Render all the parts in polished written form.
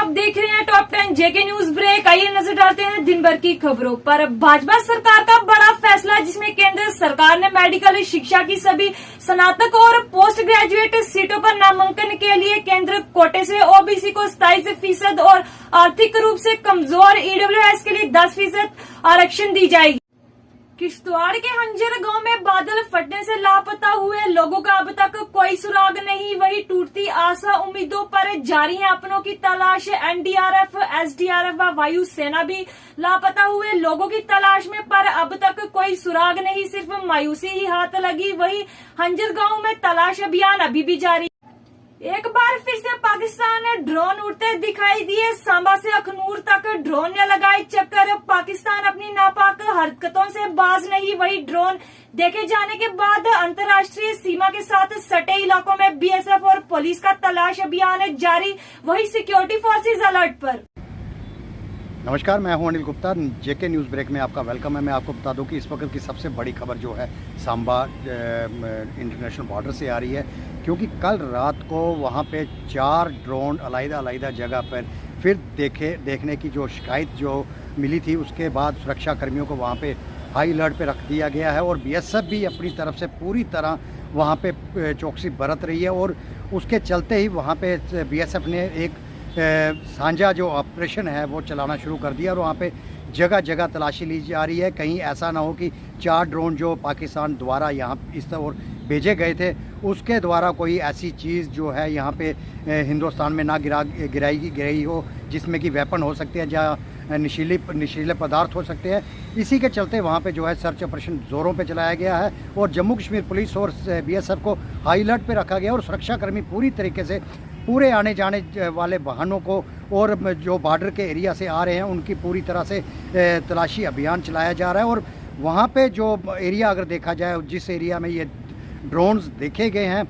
आप देख रहे हैं टॉप 10 जेके न्यूज ब्रेक। आइए नजर डालते हैं दिन भर की खबरों पर। भाजपा सरकार का बड़ा फैसला, जिसमें केंद्र सरकार ने मेडिकल शिक्षा की सभी स्नातक और पोस्ट ग्रेजुएट सीटों पर नामांकन के लिए केंद्र कोटे से ओबीसी को 27% और आर्थिक रूप से कमजोर ईडब्ल्यूएस के लिए 10% आरक्षण दी जाएगी। किश्तवाड़ के हंजर गांव में बादल फटने से लापता हुए लोगों का अब तक कोई सुराग नहीं। वही टूटती आशा उम्मीदों पर जारी है अपनों की तलाश। एनडीआरएफ, एसडीआरएफ व वायु सेना भी लापता हुए लोगों की तलाश में, पर अब तक कोई सुराग नहीं, सिर्फ मायूसी ही हाथ लगी। वही हंजर गांव में तलाश अभियान अभी भी जारी। एक बार फिर से पाकिस्तान ने ड्रोन उड़ते दिखाई दिए। सांबा से अखनूर तक ड्रोन ने लगाई चक्कर। पाकिस्तान अपनी नापाक हरकतों से बाज नहीं। वही ड्रोन देखे जाने के बाद अंतर्राष्ट्रीय सीमा के साथ सटे इलाकों में बीएसएफ और पुलिस का तलाश अभियान जारी। वही सिक्योरिटी फोर्सेज अलर्ट पर। नमस्कार, मैं हूं अनिल गुप्ता। जेके न्यूज़ ब्रेक में आपका वेलकम है। मैं आपको बता दूं कि इस वक्त की सबसे बड़ी खबर जो है सांबा इंटरनेशनल बॉर्डर से आ रही है, क्योंकि कल रात को वहां पे 4 ड्रोन अलग-अलग जगह पर फिर देखने की जो शिकायत जो मिली थी, उसके बाद सुरक्षा कर्मियों को वहां पे हाई अलर्ट पे रख दिया गया है और बीएसएफ भी अपनी तरफ से पूरी तरह वहाँ पे चौकसी बरत रही है। और उसके चलते ही वहाँ पे बीएसएफ ने एक साझा जो ऑपरेशन है वो चलाना शुरू कर दिया और वहाँ पे जगह जगह तलाशी ली जा रही है। कहीं ऐसा ना हो कि 4 ड्रोन जो पाकिस्तान द्वारा यहाँ इस तरह भेजे गए थे, उसके द्वारा कोई ऐसी चीज़ जो है यहाँ पे हिंदुस्तान में ना गिराई हो, जिसमें कि वेपन हो सकते हैं या नशीले पदार्थ हो सकते हैं। इसी के चलते वहाँ पे जो है सर्च ऑपरेशन ज़ोरों पे चलाया गया है और जम्मू कश्मीर पुलिस और बीएसएफ को हाई अलर्ट पे रखा गया और सुरक्षाकर्मी पूरी तरीके से पूरे आने जाने वाले वाहनों को और जो बॉर्डर के एरिया से आ रहे हैं उनकी पूरी तरह से तलाशी अभियान चलाया जा रहा है। और वहाँ पे जो एरिया अगर देखा जाए, जिस एरिया में ये ड्रोन्स देखे गए हैं,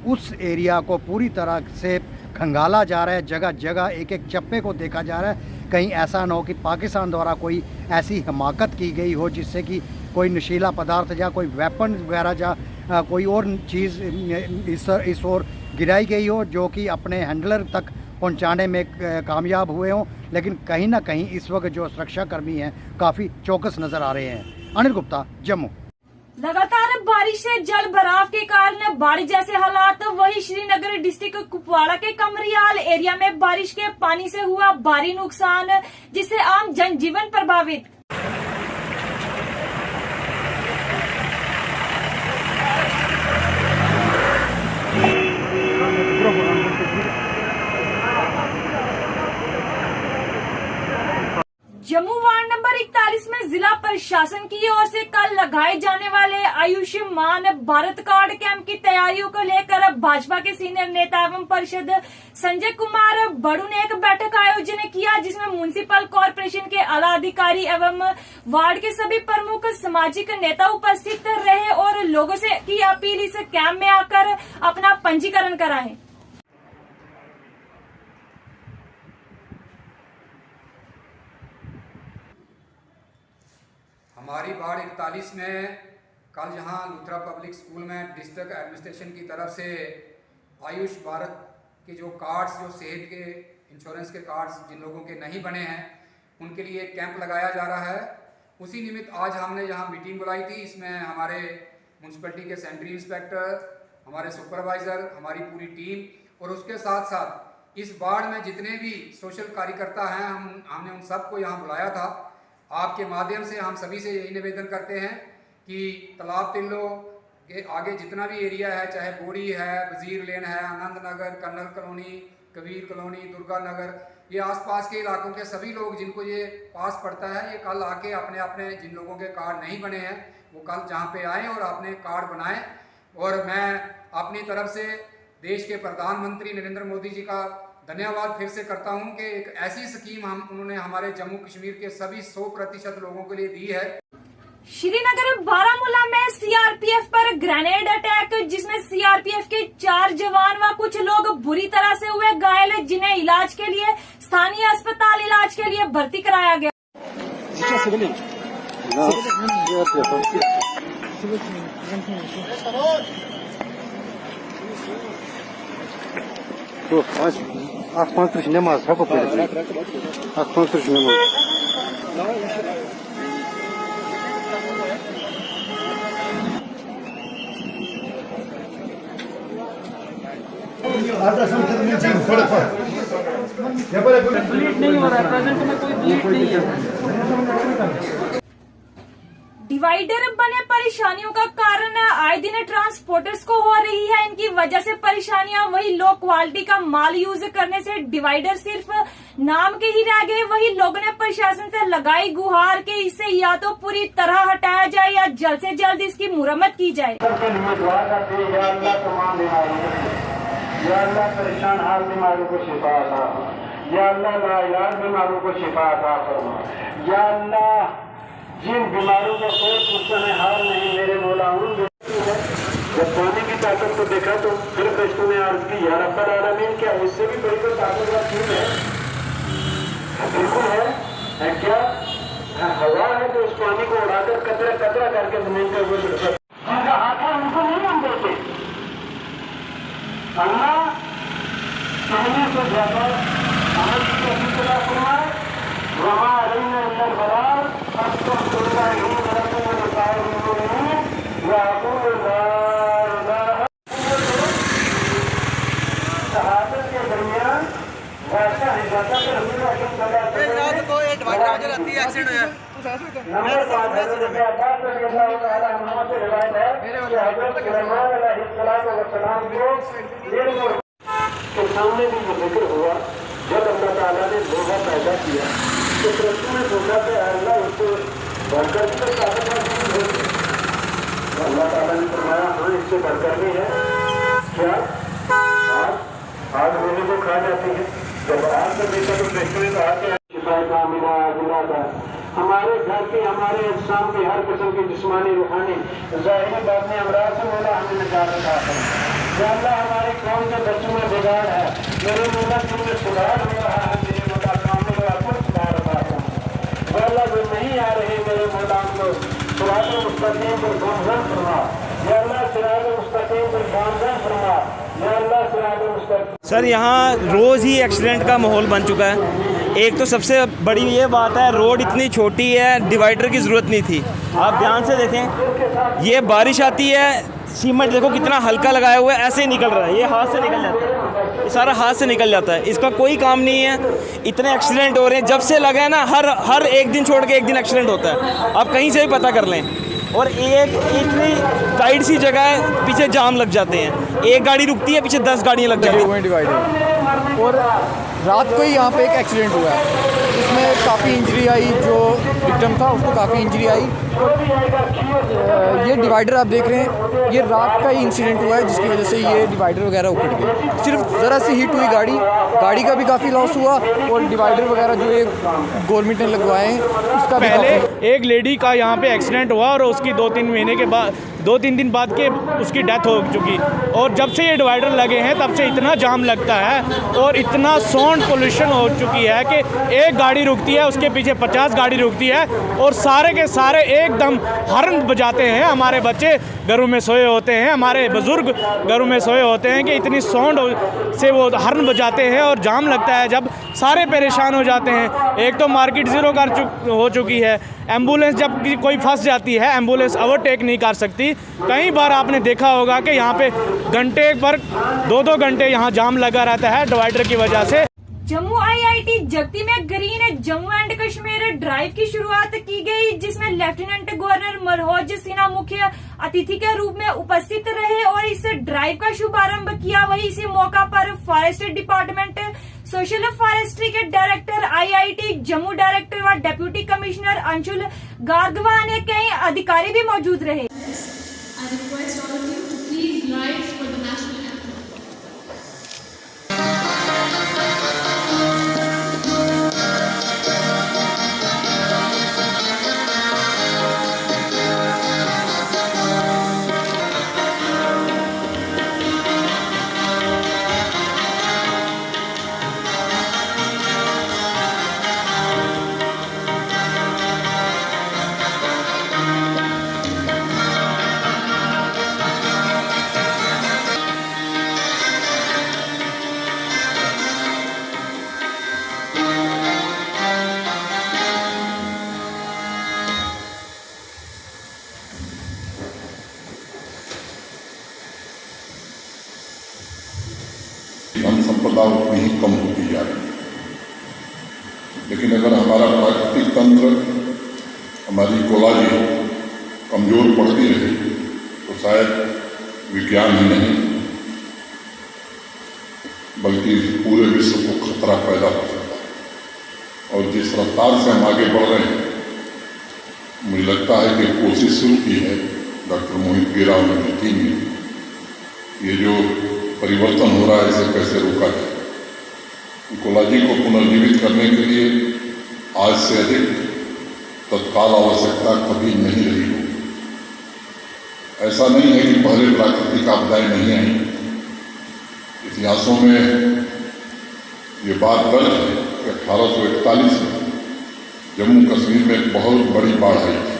उस एरिया को पूरी तरह से खंगाला जा रहा है। जगह जगह एक एक चप्पे को देखा जा रहा है। कहीं ऐसा ना हो कि पाकिस्तान द्वारा कोई ऐसी हमाकत की गई हो जिससे कि कोई नशीला पदार्थ या कोई वेपन वगैरह या कोई और चीज़ इस ओर गिराई गई हो, जो कि अपने हैंडलर तक पहुंचाने में कामयाब हुए हों। लेकिन कहीं ना कहीं इस वक्त जो सुरक्षा कर्मी हैं काफ़ी चौकस नज़र आ रहे हैं। अनिल गुप्ता, जम्मू। लगातार बारिश से जल भराव के कारण बाढ़ जैसे हालात। वही श्रीनगर डिस्ट्रिक्ट कुपवाड़ा के कमरियाल एरिया में बारिश के पानी से हुआ भारी नुकसान, जिससे आम जनजीवन प्रभावित। जम्मू वार्ड नंबर 41 में जिला प्रशासन की ओर से कल लगाए जाने वाले आयुष्मान भारत कार्ड कैंप की तैयारियों को लेकर भाजपा के सीनियर नेता एवं पार्षद संजय कुमार बड़ू ने एक बैठक आयोजन किया, जिसमें म्युनिसिपल कॉर्पोरेशन के आला अधिकारी एवं वार्ड के सभी प्रमुख सामाजिक नेता उपस्थित रहे और लोगों से की अपील इस कैंप में आकर अपना पंजीकरण कराएं। हमारी वार्ड 41 में कल यहाँ लूथरा पब्लिक स्कूल में डिस्ट्रिक्ट एडमिनिस्ट्रेशन की तरफ से आयुष भारत के जो कार्ड्स, जो सेहत के इंश्योरेंस के कार्ड्स जिन लोगों के नहीं बने हैं, उनके लिए एक कैंप लगाया जा रहा है। उसी निमित्त आज हमने यहाँ मीटिंग बुलाई थी। इसमें हमारे म्यूनसिपलिटी के सेंट्री इंस्पेक्टर, हमारे सुपरवाइज़र, हमारी पूरी टीम और उसके साथ साथ इस वार्ड में जितने भी सोशल कार्यकर्ता हैं, हमने उन सबको यहाँ बुलाया था। आपके माध्यम से हम सभी से यही निवेदन करते हैं कि तालाब तिल्लो के आगे जितना भी एरिया है, चाहे बोड़ी है, वजीर लेन है, Anand Nagar, colonel colony, Kabir colony, Durga Nagar, ये आसपास के इलाकों के सभी लोग जिनको ये पास पड़ता है, ये कल आके अपने अपने जिन लोगों के कार्ड नहीं बने हैं वो कल जहाँ पे आएँ और अपने कार्ड बनाएं। और मैं अपनी तरफ से देश के प्रधानमंत्री नरेंद्र मोदी जी का धन्यवाद फिर से करता हूं कि एक ऐसी स्कीम उन्होंने हमारे जम्मू कश्मीर के सभी 100% लोगों के लिए दी है। श्रीनगर बारामूला में सीआरपीएफ पर ग्रेनेड अटैक, जिसमें सीआरपीएफ के 4 जवान व कुछ लोग बुरी तरह से हुए घायल, जिन्हें इलाज के लिए स्थानीय अस्पताल इलाज के लिए भर्ती कराया गया। तो आज 5 नमाज है को पढ़े आज 5 नमाज ब्लीड नहीं हो रहा है, प्रेजेंट में कोई ब्लीड नहीं है। डिवाइडर बने परेशानियों का कारण आए दिन ट्रांसपोर्टर्स को हो रही है। इनकी वजह से परेशानियां, वही लो क्वालिटी का माल यूज करने से डिवाइडर सिर्फ नाम के ही रह गए। वही लोगों ने प्रशासन से लगाई गुहार के इसे या तो पूरी तरह हटाया जाए या जल्द से जल्द इसकी मुरम्मत की जाए। सबके लिए दुआ करते हैं, या अल्लाह तमाम बीमारियों से, या अल्लाह परेशान हाल बीमारियों को शिफा अता, या अल्लाह लाइलाज बीमारियों को शिफा अता फरमा, या अल्लाह जिन बीमारियों का कोई पुष्टन हाल नहीं मेरे मौला उन जब पानी की ताकत को देखा तो फिर फरिश्तों ने अर्ज की, या रब्बल आलमीन क्या इससे भी बड़ी कोई ताकतवर चीज है? बिल्कुल है क्या? हवा है तो उस पानी को उड़ाकर कतरा कतरा करके जमीन के ऊपर जिनका हाथ है उनको नहीं हम देते। अल्लाह कहने से ज्यादा अमल की अभिप्राय फरमाए, वहाँ अरैना इल्लल बलाग, अब तो खुदा ही रसूल साहिब या अक़ूल ला इलाहा। शहादत के दरमियान वाक़या है जाता है रसूल अकरम सल्लल्लाहु अलैहि वसल्लम को एक वाक़या रहती है एक्सीडेंट है नंबर 5 अब्बास रज़ियल्लाहु तआला अन्हु से रिवायत है कि हज़रत सुलेमान अलैहिस्सलाम को देर के सामने भी ये जिक्र हुआ जब अल्लाह ताला ने लोहा पैदा किया तो प्रश्न में सोचा कि अल्लाह उसको बढ़कर भी ताकतवर नहीं होती। अल्लाह ताला ने फरमाया हाँ इससे बढ़कर भी है क्या? आग होने को खा जाती है। जब आग को देखा तो प्रश्न में कहा कि शिफाए का मिला था हमारे घर के हमारे इंसान के हर किस्म की जिस्मानी रूहानी ज़ाहिरी बात में अमराज से मौला हमें निजात अता फरमा। अल्लाह हमारे कौम के बच्चों में बिगाड़ है, मेरे मौला तुमने सुधार हो रहा है, मेरे मौला काम में अपन सुधार रहा है। अल्लाह जो नहीं आ रहे मेरे मौला को सिरात मुस्तकीम पर गामज़न फरमा, या अल्लाह सिरात मुस्तकीम पर गामज़न फरमा, या अल्लाह सिरात मुस्तकीम। सर यहाँ रोज़ ही एक्सीडेंट का माहौल बन चुका है। एक तो सबसे बड़ी ये बात है रोड इतनी छोटी है, डिवाइडर की ज़रूरत नहीं थी। आप ध्यान से देखें, ये बारिश आती है, सीमेंट देखो कितना हल्का लगाया हुआ है, ऐसे ही निकल रहा है, ये हाथ से निकल जाता है, ये सारा हाथ से निकल जाता है, इसका कोई काम नहीं है। इतने एक्सीडेंट हो रहे हैं, जब से लगा है ना हर एक दिन छोड़ के एक दिन एक्सीडेंट होता है। आप कहीं से भी पता कर लें। और एक इतनी टाइट सी जगह है, पीछे जाम लग जाते हैं, एक गाड़ी रुकती है पीछे 10 गाड़ियाँ लग जाती हैं। डिवाइडर और रात को ही यहाँ पे एक एक्सीडेंट हुआ है, इसमें काफ़ी इंजरी आई, जो विक्टिम था उसको काफ़ी इंजरी आई। ये डिवाइडर आप देख रहे हैं, ये रात का ही इंसिडेंट हुआ है जिसकी वजह से ये डिवाइडर वगैरह उखड़ गए। सिर्फ ज़रा सी हिट हुई गाड़ी का भी काफ़ी लॉस हुआ और डिवाइडर वगैरह जो ये गवर्नमेंट ने लगवाए हैं उसका भी पहले एक लेडी का यहाँ पे एक्सीडेंट हुआ और उसकी 2-3 दिन बाद के उसकी डेथ हो चुकी। और जब से ये डिवाइडर लगे हैं तब से इतना जाम लगता है और इतना साउंड पोल्यूशन हो चुकी है कि एक गाड़ी रुकती है उसके पीछे 50 गाड़ी रुकती है और सारे के सारे एकदम हॉर्न बजाते हैं। हमारे बच्चे घरों में सोए होते हैं, हमारे बुज़ुर्ग घरों में सोए होते हैं कि इतनी साउंड से वो हॉर्न बजाते हैं और जाम लगता है, जब सारे परेशान हो जाते हैं। एक तो मार्केट ज़ीरो हो चुकी है, एम्बुलेंस जब कोई फंस जाती है एम्बुलेंस ओवरटेक नहीं कर सकती। कई बार आपने देखा होगा कि यहाँ पे घंटे पर 2-2 घंटे यहाँ जाम लगा रहता है डिवाइडर की वजह से। जम्मू आईआईटी जगती में green Jammu and Kashmir drive की शुरुआत की गई, जिसमें लेफ्टिनेंट गवर्नर मनोज सिन्हा मुख्य अतिथि के रूप में उपस्थित रहे और इस ड्राइव का शुभारंभ किया। वहीं इसी मौका पर फॉरेस्ट डिपार्टमेंट सोशल फॉरेस्ट्री के डायरेक्टर, आईआईटी जम्मू डायरेक्टर व डिप्टी कमिश्नर अंशुल गार्गवा ने कई अधिकारी भी मौजूद रहे। I request all of you to please rise for the national anthem. धन संपदा उतनी ही कम होती जा रही है। लेकिन अगर हमारा प्राकृतिक तंत्र, हमारी इकोलॉजी कमज़ोर पड़ती रही तो शायद विज्ञान ही नहीं बल्कि पूरे विश्व को खतरा पैदा हो सकता है। और जिस रफ्तार से हम आगे बढ़ रहे हैं, मुझे लगता है कि कोशिश शुरू की है डॉक्टर मोहित गिरा और उनकी टीम ने। ये जो परिवर्तन हो रहा है इसे कैसे रोका जाए। इकोलॉजी को पुनर्जीवित करने के लिए आज से अधिक तत्काल आवश्यकता कभी नहीं रही हो। ऐसा नहीं है कि पहले प्राकृतिक आपदाएं नहीं आई। इतिहासों में ये बात दर्ज है कि 1841 में जम्मू कश्मीर में एक बहुत बड़ी बाढ़ आई थी।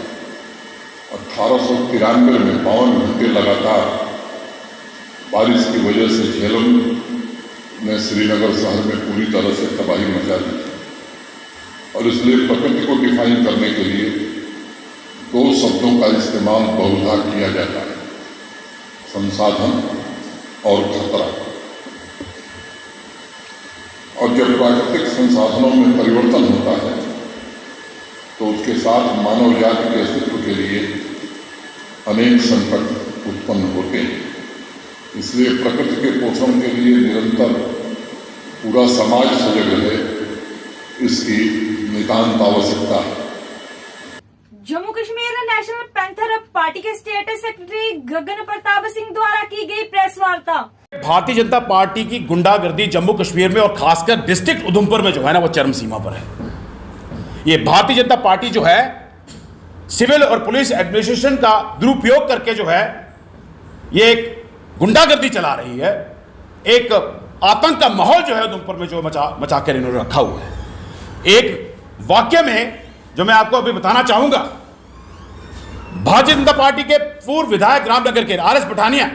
1893 में 52 घंटे लगातार बारिश की वजह से झेलम ने श्रीनगर शहर में पूरी तरह से तबाही मचा दी थी। और इसलिए प्रकृति को डिफाइन करने के लिए दो शब्दों का इस्तेमाल बहुधा किया जाता है, संसाधन और खतरा। और जब प्राकृतिक संसाधनों में परिवर्तन होता है तो उसके साथ मानव जाति के अस्तित्व के लिए अनेक संकट उत्पन्न होते हैं। इसलिए प्रकृति के पोषण के लिए निरंतर पूरा समाज सजग रहे, इसकी नितांत आवश्यकता है। Jammu Kashmir national panther party के स्टेट सेक्रेटरी गगन प्रताप सिंह द्वारा की गई प्रेस वार्ता। भारतीय जनता पार्टी की गुंडागर्दी जम्मू कश्मीर में और खासकर डिस्ट्रिक्ट उधमपुर में जो है ना वो चरम सीमा पर है। ये भारतीय जनता पार्टी जो है सिविल और पुलिस एडमिनिस्ट्रेशन का दुरुपयोग करके जो है ये एक गुंडागर्दी चला रही है। एक आतंक का माहौल जो है उधमपुर में जो मचा कर इन्होंने रखा हुआ है। एक वाक्य में जो मैं आपको अभी बताना चाहूंगा, भारतीय जनता पार्टी के पूर्व विधायक रामनगर के आर एस पठानिया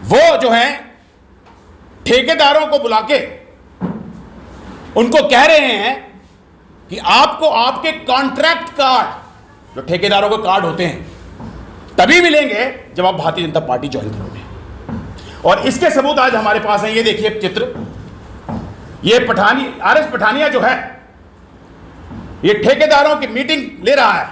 वो जो है ठेकेदारों को बुला के उनको कह रहे हैं कि आपको आपके कॉन्ट्रैक्ट कार्ड, जो ठेकेदारों के कार्ड होते हैं, तभी मिलेंगे जब आप भारतीय जनता पार्टी ज्वाइन करोगे। और इसके सबूत आज हमारे पास हैं। ये देखिए चित्र, ये आर एस पठानिया जो है ये ठेकेदारों की मीटिंग ले रहा है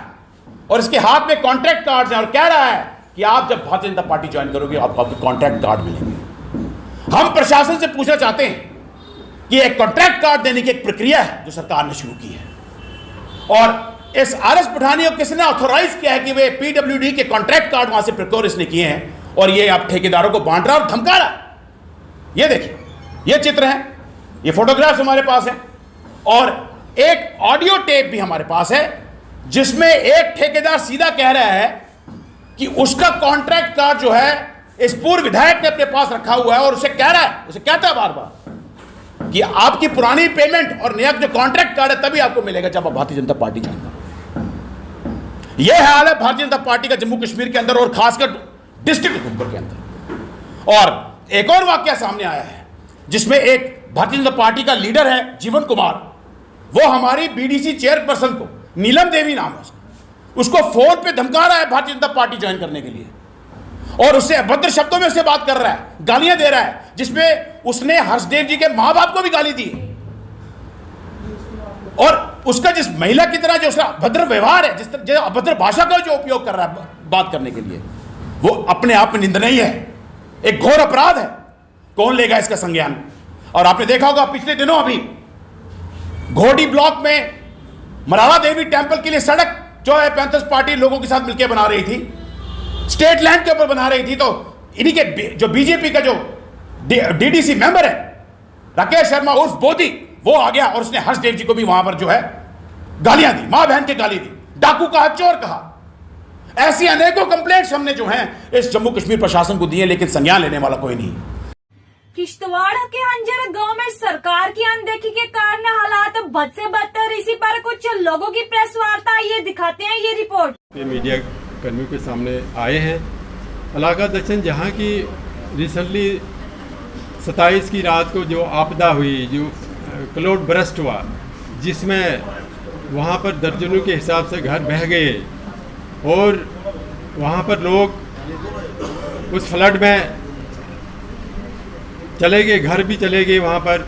और इसके हाथ में कॉन्ट्रैक्ट कार्ड हैं और कह रहा है कि आप जब भारतीय जनता पार्टी ज्वाइन करोगे आपको आपके कॉन्ट्रैक्ट कार्ड मिलेंगे। हम प्रशासन से पूछना चाहते हैं कि एक कॉन्ट्रैक्ट कार्ड देने की एक प्रक्रिया है जो सरकार ने शुरू की है और इस आर एस पठानिया को किसने ऑथोराइज किया है कि वे पीडब्ल्यूडी के कॉन्ट्रैक्ट कार्ड वहां से प्रोक्योर इसने किए हैं और ये आप ठेकेदारों को बांट रहा और धमका रहा है। ये देखिए, ये चित्र है, ये फोटोग्राफ्स हमारे पास है और एक ऑडियो टेप भी हमारे पास है जिसमें एक ठेकेदार सीधा कह रहा है कि उसका कॉन्ट्रैक्ट कार्ड जो है इस पूर्व विधायक ने अपने पास रखा हुआ है और उसे कह रहा है, उसे कहता है बार बार कि आपकी पुरानी पेमेंट और नया जो कॉन्ट्रैक्ट कार्ड है तभी आपको मिलेगा जब आप भारतीय जनता पार्टी ज्वाइन करोगे। यह हाल है भारतीय जनता पार्टी का जम्मू कश्मीर के अंदर और खासकर डिस्ट्रिक्ट उधमपुर के अंदर। और एक और वाकया सामने आया है जिसमें एक भारतीय जनता पार्टी का लीडर है जीवन कुमार, वो हमारी बीडीसी चेयरपर्सन को, नीलम देवी नाम है उसको फोन पे धमका रहा है भारतीय जनता पार्टी ज्वाइन करने के लिए और उससे अभद्र शब्दों में उससे बात कर रहा है, गालियां दे रहा है, जिसमें उसने हर्षदेव जी के मां बाप को भी गाली दी और उसका जिस महिला की तरह जो उसका अभद्र व्यवहार है, जिस तरह अभद्र भाषा का जो उपयोग कर रहा है बात करने के लिए, वो अपने आप में निंदनीय है, एक घोर अपराध है। कौन लेगा इसका संज्ञान? और आपने देखा होगा पिछले दिनों अभी घोड़ी ब्लॉक में मराला देवी टेंपल के लिए सड़क जो है पैंथर्स पार्टी लोगों के साथ मिलकर बना रही थी, स्टेट लैंड के ऊपर बना रही थी, तो इन्हीं के जो बीजेपी का जो डीडीसी मेंबर है राकेश शर्मा उर्फ बोधी, वो आ गया और उसने हर्षदेव जी को भी वहां पर जो है गालियां दी, मां बहन के गाली दी, डाकू कहा, चोर कहा। ऐसी अनेकों कंप्लेंट्स हमने जो हैं इस जम्मू कश्मीर प्रशासन को दी है, लेकिन संज्ञान लेने वाला कोई नहीं। किश्तवाड़ के हंजर गांव में सरकार की अनदेखी के कारण हालात बद से बदतर। इसी पर कुछ लोगों की प्रेस वार्ता, ये दिखाते हैं ये रिपोर्ट। ये मीडिया कर्मियों के सामने आए हैं। इलाका दक्षिण जहां की रिसेंटली 27 की रात को जो आपदा हुई, जो क्लाउड बरस्ट हुआ, जिसमें वहां पर दर्जनों के हिसाब से घर बह गए और वहां पर लोग उस फ्लड में चले गए, घर भी चले गए वहाँ पर।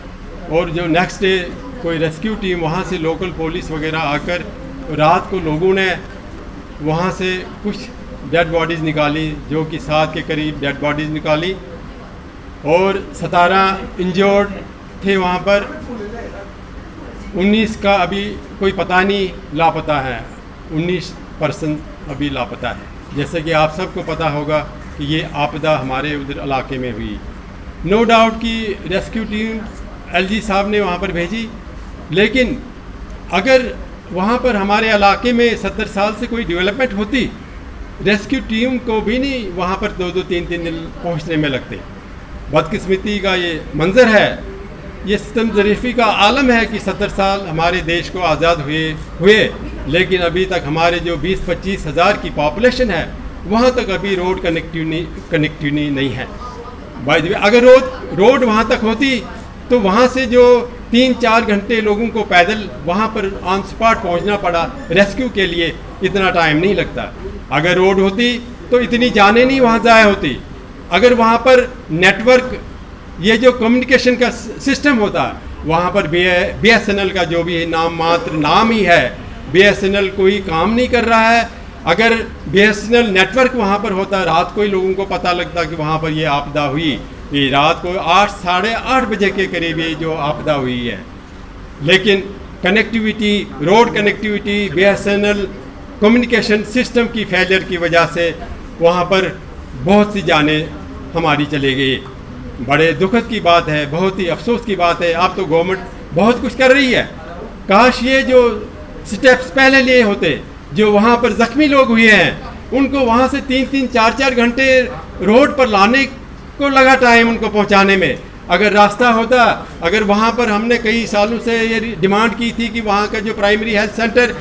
और जो नेक्स्ट डे कोई रेस्क्यू टीम वहाँ से लोकल पुलिस वगैरह आकर रात को लोगों ने वहाँ से कुछ डेड बॉडीज़ निकाली, जो कि 7 के करीब डेड बॉडीज़ निकाली, और 17 इंजर्ड थे वहाँ पर। 19 का अभी कोई पता नहीं, लापता है। 19% अभी लापता है। जैसे कि आप सबको पता होगा कि ये आपदा हमारे उधर इलाके में हुई। नो डाउट कि रेस्क्यू टीम एलजी साहब ने वहाँ पर भेजी, लेकिन अगर वहाँ पर हमारे इलाके में 70 साल से कोई डेवलपमेंट होती, रेस्क्यू टीम को भी नहीं वहाँ पर 2-2, 3-3 दिन पहुँचने में लगते। बदकिस्मती का ये मंज़र है, ये सितम ज़रीफ़ी का आलम है कि 70 साल हमारे देश को आज़ाद हुए लेकिन अभी तक हमारे जो 20-25 हज़ार की पॉपुलेशन है वहाँ तक अभी रोड कनेक्टिविटी नहीं है। बाय द वे, अगर रोड वहाँ तक होती तो वहाँ से जो 3-4 घंटे लोगों को पैदल वहाँ पर ऑन स्पॉट पहुँचना पड़ा रेस्क्यू के लिए, इतना टाइम नहीं लगता। अगर रोड होती तो इतनी जानें नहीं वहाँ ज़ाया होती। अगर वहाँ पर नेटवर्क, ये जो कम्युनिकेशन का सिस्टम होता, वहाँ पर BSNL का जो भी नाम ही है, BSNL कोई काम नहीं कर रहा है। अगर BSNL नेटवर्क वहाँ पर होता, रात को ही लोगों को पता लगता कि वहाँ पर ये आपदा हुई। ये रात को 8, साढ़े 8 बजे के करीब ये जो आपदा हुई है। लेकिन connectivity, road connectivity, BSNL communication system की फेलियर की वजह से वहाँ पर बहुत सी जानें हमारी चली गई। बड़े दुखद की बात है, बहुत ही अफसोस की बात है। अब तो गवर्नमेंट बहुत कुछ कर रही है, काश ये जो स्टेप्स पहले लिए होते। जो वहाँ पर ज़ख्मी लोग हुए हैं उनको वहाँ से 3-3, 4-4 घंटे रोड पर लाने को लगा टाइम उनको पहुँचाने में। अगर रास्ता होता, अगर वहाँ पर हमने कई सालों से ये डिमांड की थी कि वहाँ का जो प्राइमरी हेल्थ सेंटर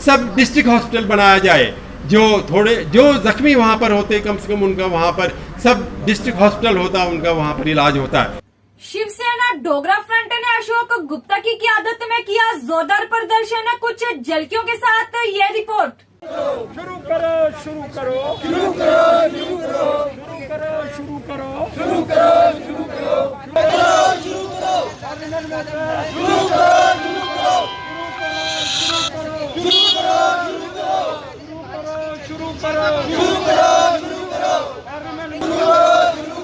सब डिस्ट्रिक्ट हॉस्पिटल बनाया जाए, जो ज़ख्मी वहाँ पर होते कम से कम उनका वहाँ पर सब डिस्ट्रिक्ट हॉस्पिटल होता, उनका वहाँ पर इलाज होता है। शिवसेना डोगरा फ्रंट ने अशोक गुप्ता की क़यादत में किया जोरदार प्रदर्शन। कुछ झलकियों के साथ ये रिपोर्ट। शुरू करो, शुरू करो, शुरू करो, शुरू करो, शुरू करो, शुरू करो, शुरू करो, शुरू करो, शुरू करो, शुरू करो, शुरू करो।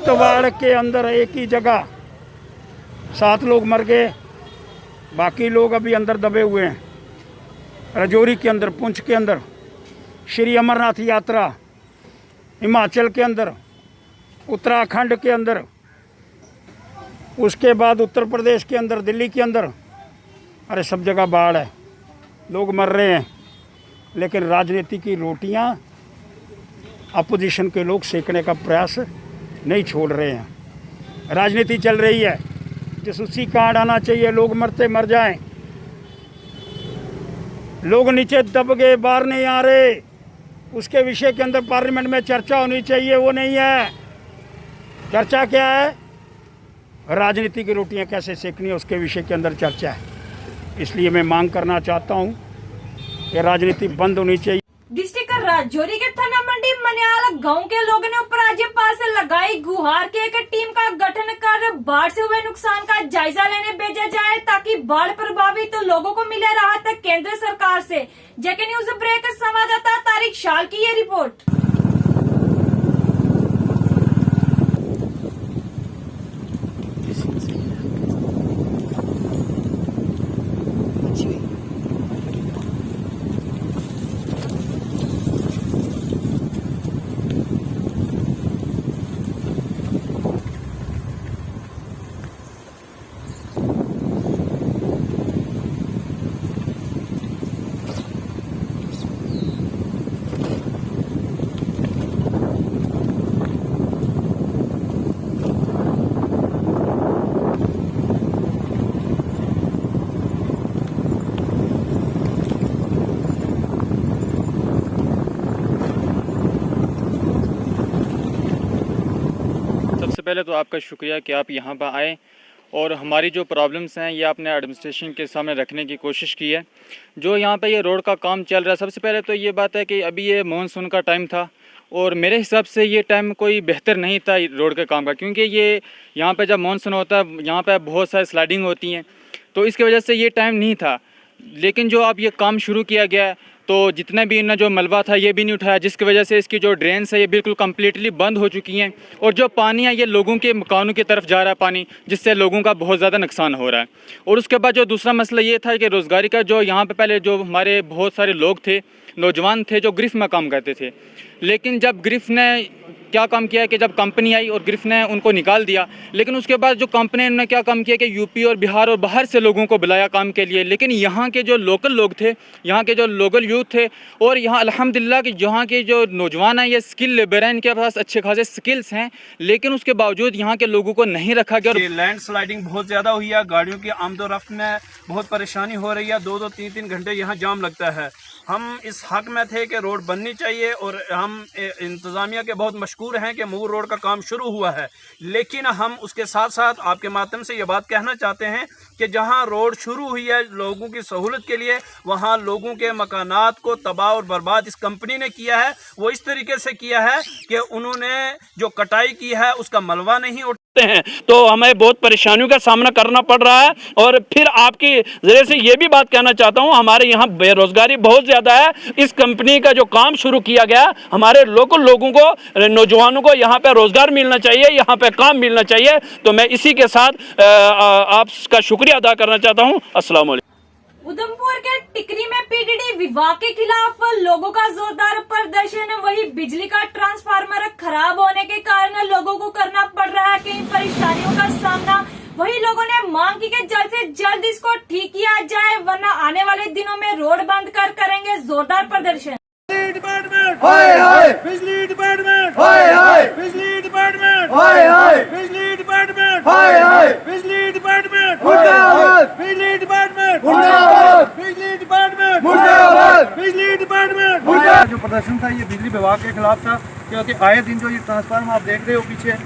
तवाड़ के अंदर एक ही जगह 7 लोग मर गए, बाकी लोग अभी अंदर दबे हुए हैं। राजौरी के अंदर, पुंछ के अंदर, श्री अमरनाथ यात्रा, हिमाचल के अंदर, उत्तराखंड के अंदर, उसके बाद उत्तर प्रदेश के अंदर, दिल्ली के अंदर, अरे सब जगह बाढ़ है, लोग मर रहे हैं। लेकिन राजनीति की रोटियां अपोजिशन के लोग सेकने का प्रयास नहीं छोड़ रहे हैं। राजनीति चल रही है, जासूसी कांड आना चाहिए, लोग मरते मर जाएं, लोग नीचे दब गए, बाहर नहीं आ रहे, उसके विषय के अंदर पार्लियामेंट में चर्चा होनी चाहिए, वो नहीं है। चर्चा क्या है? राजनीति की रोटियां कैसे सेकनी है, उसके विषय के अंदर चर्चा है। इसलिए मैं मांग करना चाहता हूं कि राजनीति बंद होनी चाहिए। डिस्ट्रिक्ट राजौरी के थाना मंडी मनियाल गांव के लोगों ने उपराज्यपाल से लगाई गुहार के एक टीम का गठन कर बाढ़ से हुए नुकसान का जायजा लेने भेजा जाए, ताकि बाढ़ प्रभावित लोगों को मिले राहत केंद्र सरकार से। जेके न्यूज ब्रेक संवाददाता तारिक शाल की ये रिपोर्ट। सबसे पहले तो आपका शुक्रिया कि आप यहाँ पर आए और हमारी जो प्रॉब्लम्स हैं ये आपने एडमिनिस्ट्रेशन के सामने रखने की कोशिश की है। जो यहाँ पे ये रोड का काम चल रहा है, सबसे पहले तो ये बात है कि अभी ये मानसून का टाइम था और मेरे हिसाब से ये टाइम कोई बेहतर नहीं था रोड के काम का, क्योंकि ये यहाँ पे जब मानसून होता है यहाँ पे बहुत सारी स्लाइडिंग होती हैं, तो इसकी वजह से ये टाइम नहीं था। लेकिन जो अब ये काम शुरू किया गया है तो जितना भी इनका जो मलबा था ये भी नहीं उठाया, जिसकी वजह से इसकी जो ड्रेन्स है ये बिल्कुल कम्प्लीटली बंद हो चुकी हैं, और जो पानी है ये लोगों के मकानों की तरफ जा रहा है पानी, जिससे लोगों का बहुत ज़्यादा नुकसान हो रहा है। और उसके बाद जो दूसरा मसला ये था कि रोज़गारी का, जो यहाँ पे पहले जो हमारे बहुत सारे लोग थे, नौजवान थे जो गिरफ्त में काम करते थे, लेकिन जब गिरफ्त ने क्या काम किया कि जब कंपनी आई और गिरफ्त ने उनको निकाल दिया, लेकिन उसके बाद जो कंपनी ने क्या काम किया कि यूपी और बिहार और बाहर से लोगों को बुलाया काम के लिए, लेकिन यहाँ के जो लोकल लोग थे, यहाँ के जो लोकल यूथ थे, और यहाँ अल्हम्दुलिल्लाह कि यहाँ के जो नौजवान हैं ये स्किल लेबर हैं, इनके पास अच्छे खासे स्किल्स हैं, लेकिन उसके बावजूद यहाँ के लोगों को नहीं रखा गया। और लैंड स्लाइडिंग बहुत ज़्यादा हुई है, गाड़ियों की आमदोरफ्त में बहुत परेशानी हो रही है, 2-2, 3-3 घंटे यहाँ जाम लगता है। हम इस हक में थे कि रोड बननी चाहिए, और हम इंतज़ामिया के बहुत मशकूर हैं कि मूर रोड का काम शुरू हुआ है, लेकिन हम उसके साथ साथ आपके माध्यम से ये बात कहना चाहते हैं कि जहां रोड शुरू हुई है लोगों की सहूलत के लिए, वहां लोगों के मकानात को तबाह और बर्बाद इस कंपनी ने किया है। वो इस तरीके से किया है कि उन्होंने जो कटाई की है उसका मलबा नहीं उठाते हैं, तो हमें बहुत परेशानियों का सामना करना पड़ रहा है। और फिर आपकी जरिए से ये भी बात कहना चाहता हूँ, हमारे यहाँ बेरोजगारी बहुत ज़्यादा है। इस कंपनी का जो काम शुरू किया गया, हमारे लोकल लोगों को, नौजवानों को यहाँ पे रोजगार मिलना चाहिए, यहाँ पे काम मिलना चाहिए। तो मैं इसी के साथ आपका शुक्रिया अदा करना चाहता हूँ। अस्सलाम वालेकुम। उधमपुर के टिकरी में पीडीडी विभाग के खिलाफ लोगों का जोरदार प्रदर्शन। वही बिजली का ट्रांसफार्मर खराब होने के कारण लोगों को करना पड़ रहा है कई परेशानियों का सामना। वही लोगों ने मांग की कि जल्द से जल्द इसको ठीक किया जाए, वरना आने वाले दिनों में रोड बंद कर करेंगे जोरदार प्रदर्शन। डिपार्टमेंट हाय हाय, बिजली डिपार्टमेंट हाय हाय, बिजली डिपार्टमेंट हाय हाय, बिजली डिपार्टमेंट हाय हाय, बिजली डिपार्टमेंट मुर्दाबाद, बिजली डिपार्टमेंट मुर्दाबाद, बिजली डिपार्टमेंट मुर्दाबाद, बिजली डिपार्टमेंट मुर्दाबाद। जो प्रदर्शन था ये बिजली विभाग के खिलाफ था, क्योंकि आए दिन जो ये ट्रांसफार्मर आप देख रहे हो पीछे,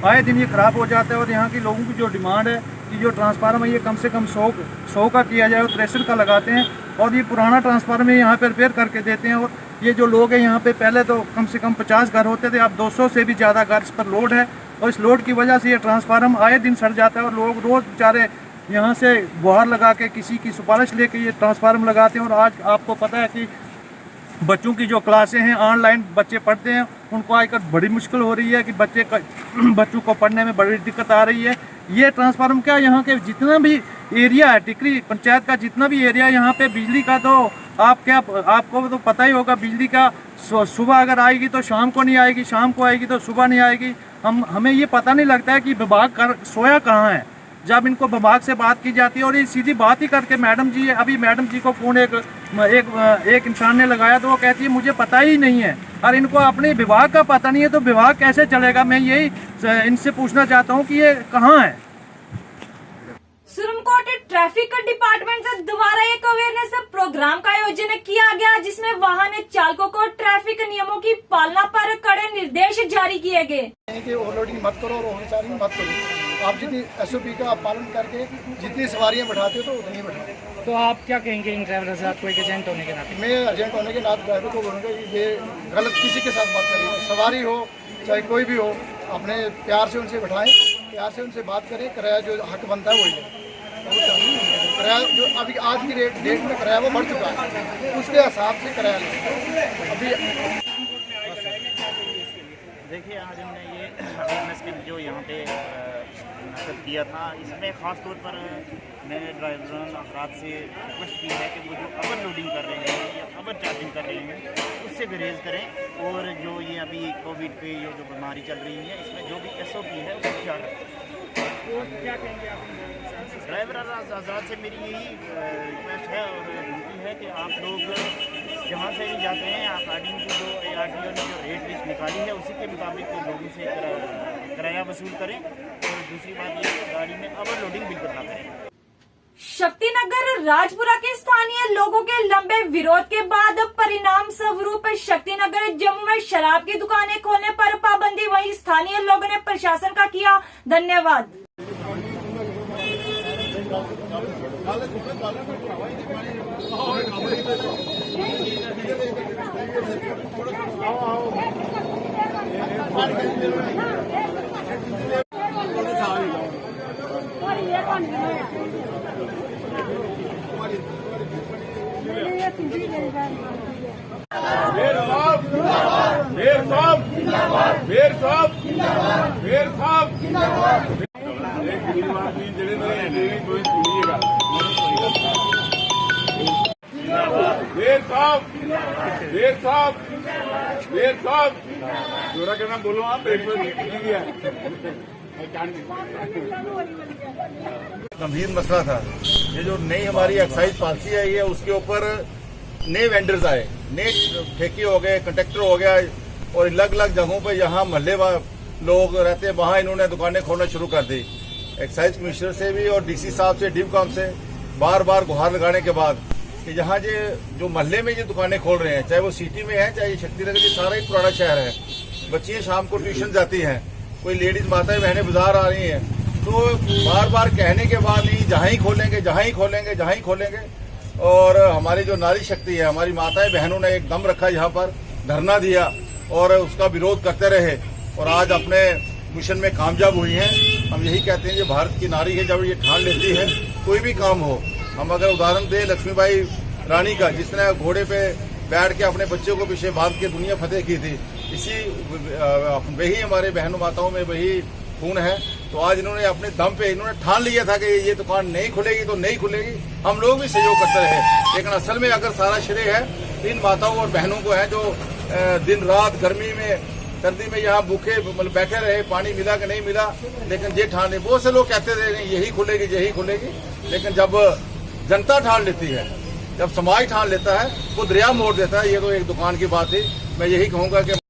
आए दिन ये खराब हो जाता है। और यहाँ के लोगों की जो डिमांड है कि जो ट्रांसफार्मर ये कम से कम 100 का किया जाए और 63 का लगाते हैं, और ये पुराना ट्रांसफार्मर यहाँ पर रिपेयर करके देते हैं। और ये जो लोग हैं यहाँ पे पहले तो कम से कम 50 घर होते थे, अब 200 से भी ज़्यादा घर इस पर लोड है, और इस लोड की वजह से ये ट्रांसफार्मर आए दिन सड़ जाता है। और लोग रोज़ बेचारे यहाँ से गुहार लगा के किसी की सिफारिश लेके ये ट्रांसफार्मर लगाते हैं। और आज आपको पता है कि बच्चों की जो क्लासें हैं, ऑनलाइन बच्चे पढ़ते हैं, उनको आजकल बड़ी मुश्किल हो रही है कि बच्चों को पढ़ने में बड़ी दिक्कत आ रही है। ये ट्रांसफार्मर क्या, यहाँ के जितना भी एरिया है, टिकरी पंचायत का जितना भी एरिया है, यहाँ पे बिजली का तो आपको तो पता ही होगा, बिजली का सुबह अगर आएगी तो शाम को नहीं आएगी, शाम को आएगी तो सुबह नहीं आएगी। हमें ये पता नहीं लगता है कि विभाग सोया कहाँ है। जब इनको विभाग से बात की जाती है और ये सीधी बात ही करके मैडम जी, अभी मैडम जी को फ़ोन एक इंसान ने लगाया तो वो कहती है मुझे पता ही नहीं है। और इनको अपने विभाग का पता नहीं है तो विभाग कैसे चलेगा। मैं यही इनसे पूछना चाहता हूँ कि ये कहाँ है। सुरमकोट ट्रैफिक डिपार्टमेंट से दोबारा एक अवेयरनेस प्रोग्राम का आयोजन किया गया, जिसमें वाहन चालकों को ट्रैफिक नियमों की पालना पर कड़े निर्देश जारी किए गए। ओवरलोडिंग मत करो और ओवरचार्जिंग मत करो। आप जितनी SOP का पालन करके जितनी सवारियां बैठाते हो तो उतनी बैठाओ। तो आप क्या कहेंगे इन ड्राइवर से, आपको एक एजेंट होने के नाते? मैं एजेंट होने के नाते ड्राइवर को बोलूँगा कि ये गलत किसी के साथ बात करिए, सवारी हो चाहे कोई भी हो, अपने प्यार से उनसे बैठाएं, प्यार से उनसे बात करें, किराया जो हक बनता है वही है। किराया जो अभी आज की डेट में किराया वो बढ़ चुका है, उसके हिसाब से किराया लें। अभी देखिए, आज हमने ये अवेयरनेस कैंप जो यहाँ पे मुनक़्क़िद किया था, इसमें ख़ास तौर पर मैंने ड्राइवर अफराद से रिक्वेस्ट की है कि वो जो ओवर लोडिंग कर रहे हैं या ओवर चार्जिंग कर रहे हैं उससे गुरेज करें, और जो ये अभी कोविड पे ये जो बीमारी चल रही है इसमें जो भी SOP है उसका ख्याल रखें। क्या कहेंगे आप ड्राइवर आज़ाद से मेरी यही रिक्वेस्ट है और विनती है कि आप लोग जहाँ से भी जाते हैं अकॉर्डिंग टू जो ARTO ने जो रेट लिस्ट निकाली है उसी के मुताबिक लोगों से किराया वसूल करें। और दूसरी बात यह है कि गाड़ी में ओवरलोडिंग बिल्कुल ना करें। शक्तिनगर राजपुरा के स्थानीय लोगों के लंबे विरोध के बाद परिणाम स्वरूप शक्तिनगर जम्मू में शराब की दुकानें खोलने पर पाबंदी। वहीं स्थानीय लोगों ने प्रशासन का किया धन्यवाद। आओ गंभीर मसला था। ये जो नई हमारी एक्साइज पॉलिसी आई है उसके ऊपर नए वेंडर्स आए, नए ठेके हो गए, कंट्रैक्टर हो गया और अलग अलग जगहों पे यहाँ मोहल्ले लोग रहते हैं वहाँ इन्होंने दुकानें खोलना शुरू कर दी। एक्साइज कमिश्नर से भी और डीसी साहब से, डिवकॉम से बार बार गुहार लगाने के बाद कि यहाँ जो मोहल्ले में ये दुकानें खोल रहे हैं, चाहे वो सिटी में है चाहे ये शक्तिनगर, ये सारा एक पुराना शहर है। बच्चियाँ शाम को ट्यूशन जाती हैं, कोई लेडीज माताएं बहनें बाजार आ रही हैं, तो बार बार कहने के बाद नहीं जहाँ ही खोलेंगे जहाँ ही खोलेंगे जहाँ ही खोलेंगे। और हमारी जो नारी शक्ति है, हमारी माताएं बहनों ने एक दम रखा, यहाँ पर धरना दिया और उसका विरोध करते रहे और आज अपने मिशन में कामयाब हुई हैं। हम यही कहते हैं कि भारत की नारी है, जब ये ठान लेती है कोई भी काम हो। हम अगर उदाहरण दें लक्ष्मीबाई रानी का, जिसने घोड़े पे बैठ के अपने बच्चों को पीछे बांध के दुनिया फतेह की थी, इसी वही हमारे बहनों माताओं में वही खून है। तो आज इन्होंने अपने दम पे इन्होंने ठान लिया था कि ये दुकान नहीं खुलेगी तो नहीं खुलेगी। हम लोग भी सहयोग करते रहे, लेकिन असल में अगर सारा श्रेय है इन माताओं और बहनों को है, जो दिन रात गर्मी में सर्दी में यहाँ भूखे मतलब बैठे रहे, पानी मिला कि नहीं मिला, लेकिन ये ठान, बहुत से लोग कहते थे नहीं यही खुलेगी, लेकिन जब जनता ठान लेती है, जब समाज ठान लेता है, वो दरिया मोड़ देता है। ये तो एक दुकान की बात थी। मैं यही कहूँगा कि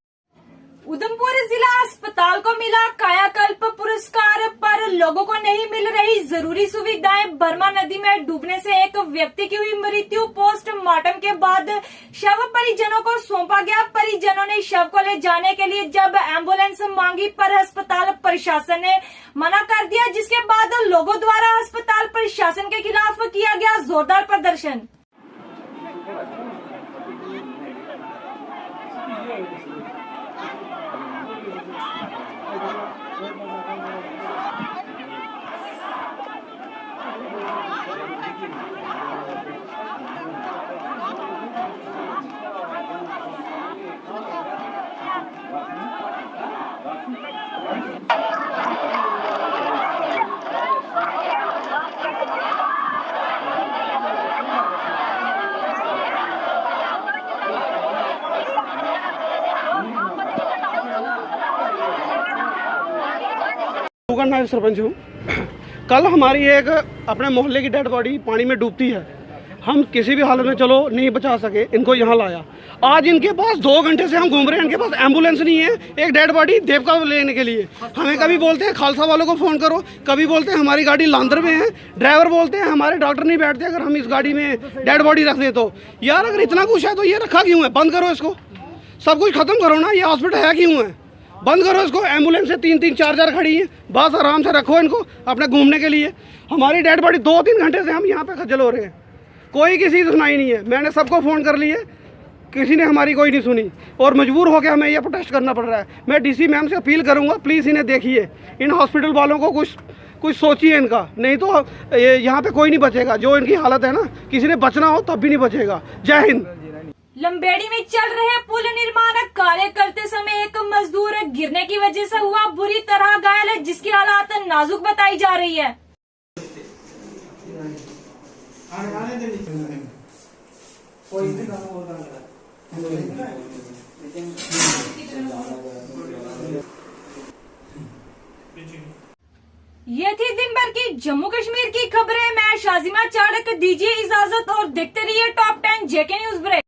उधमपुर जिला अस्पताल को मिला कायाकल्प पुरस्कार, पर लोगों को नहीं मिल रही जरूरी सुविधाएं। बर्मा नदी में डूबने से एक व्यक्ति की हुई मृत्यु। पोस्टमार्टम के बाद शव परिजनों को सौंपा गया। परिजनों ने शव को ले जाने के लिए जब एम्बुलेंस मांगी, पर अस्पताल प्रशासन ने मना कर दिया, जिसके बाद लोगों द्वारा अस्पताल प्रशासन के खिलाफ किया गया जोरदार प्रदर्शन। नायब सरपंच हूँ। कल हमारी एक अपने मोहल्ले की डेड बॉडी पानी में डूबती है। हम किसी भी हालत में चलो नहीं बचा सके, इनको यहाँ लाया। आज इनके पास 2 घंटे से हम घूम रहे हैं, इनके पास एम्बुलेंस नहीं है एक डेड बॉडी देवका लेने के लिए। हमें कभी बोलते हैं खालसा वालों को फ़ोन करो, कभी बोलते हैं हमारी गाड़ी लांदर में है, ड्राइवर बोलते हैं हमारे डॉक्टर नहीं बैठते अगर हम इस गाड़ी में डेड बॉडी रख दें तो। यार अगर इतना कुछ है तो ये रखा क्यों है? बंद करो इसको, सब कुछ ख़त्म करो ना। ये हॉस्पिटल है क्यों है? बंद करो इसको। एम्बुलेंस से 3-3 4-4 खड़ी हैं, बस आराम से रखो इनको अपने घूमने के लिए। हमारी डेड बॉडी 2-3 घंटे से हम यहाँ पे खज्जल हो रहे हैं, कोई किसी की सुनाई नहीं है। मैंने सबको फ़ोन कर लिए, किसी ने हमारी कोई नहीं सुनी और मजबूर होकर हमें ये प्रोटेस्ट करना पड़ रहा है। मैं डीसी मैम से अपील करूँगा, प्लीज़ इन्हें देखिए, इन हॉस्पिटल वालों को कुछ सोचिए इनका, नहीं तो यहाँ पे कोई नहीं बचेगा। जो इनकी हालत है ना, किसी ने बचना हो तब भी नहीं बचेगा। जय हिंद। लंबेड़ी में चल रहे पुल निर्माण कार्य करते समय एक मजदूर गिरने की वजह से हुआ बुरी तरह घायल, जिसकी हालात नाजुक बताई जा रही है। ये थी दिन भर की जम्मू कश्मीर की खबरें। मैं शाजिमा चाड़क, दीजिए इजाजत और देखते रहिए टॉप 10 जेके न्यूज ब्रेक।